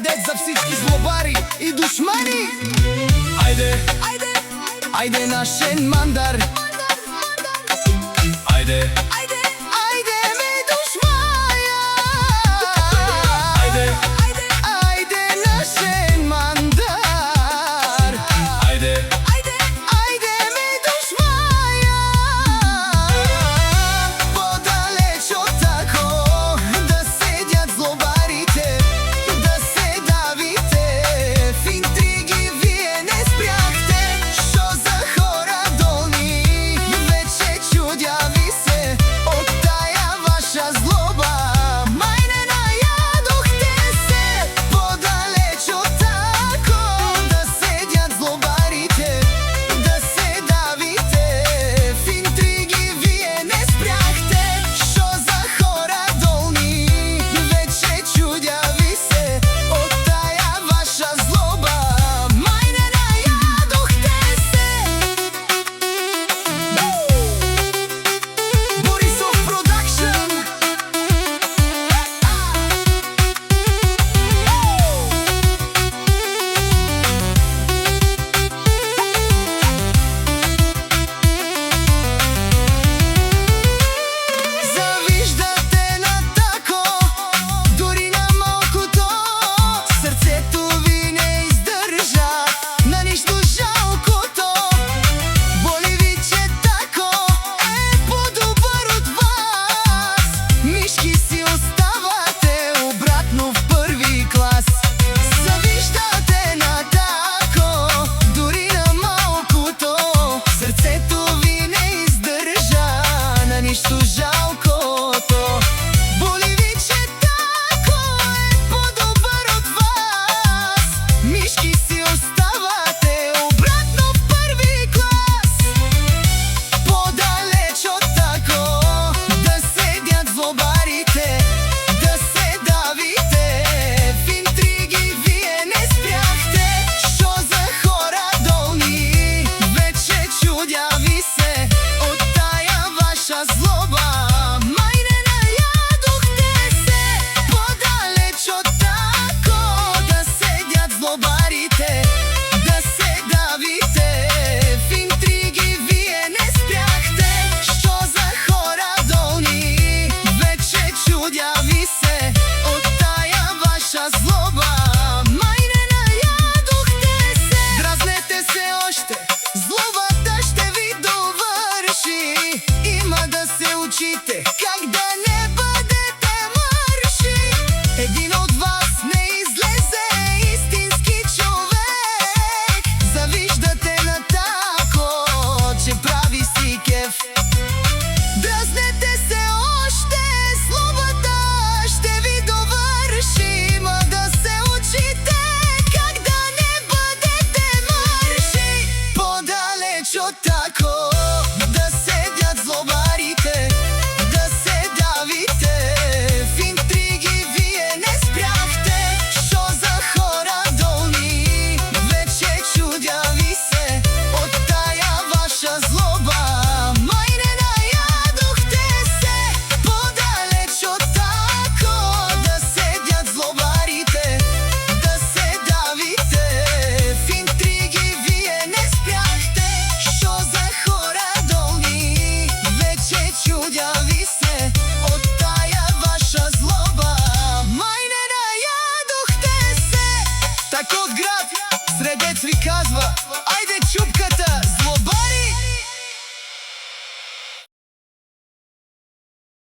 кадет за всички злобари и душмани. Айде, айде, айде нашен мандар. Айде, айде, айде ми душмая. Айде, айде, айде нашен мандар. Айде, айде, айде ми душмая. Подалеч от тако да седят злобарите, да се давите в интриги. Вие не спряхте, шо за хора долни. Вече чудя ви се от тая ваша злоба. Май не наядохте се. Подалеч от тако да седят злобарите, да се давите в интриги. Вие не спряхте, шо за хора долни. Вече чудя ви се от тая ваша злоба. Май не наядохте се. Борисов Продакшън. Завиждате на тако, дори на малкото. Сърцето ви не издържа на нищо жалкото. Боли ви, че тако е по-добър от вас. Мишки си оставате обратно в първи клас. Завиждате на тако, дори на малкото. Сърцето ви не издържа на нищо жалкото. Боли ви, че тако е по-добър от вас. Мишки си оставате обратно в първи клас. Подалеч от тако да седят злобарите, да се давите в интриги. Вие не спряхте, шо за хора долни. Вече чудя ви се от тая ваша злоба. Май не наядохте се. Подалеч от тако да седят злобарите, да се давите в интриги. Вие не спряхте, шо за хора долни. Вече чудя ви се от тая ваша злоба. Май не наядохте се. Дразнете се още, злобата ще ви довърши. Има да се учите как да не бъдете мърши. Един от вас не излезе истински човек. Завиждате на тако, че прави си кеф. Дразнете се още, злобата ще ви довърши. Има да се учите как да не бъдете мърши. Подалеч от тако да седят злобарите, да се давите в интриги. Вие не спряхте, шо за хора долни. Вече чудя ви се от тая ваша злоба. Май не наядохте се. Подалеч от тако да седят злобарите, да се давите в интриги. Вие не спряхте, шо за хора долни. Вече чудя ви се от тая ваша злоба. Май не наядохте се. Тако от град Средец ви казва: айде чуп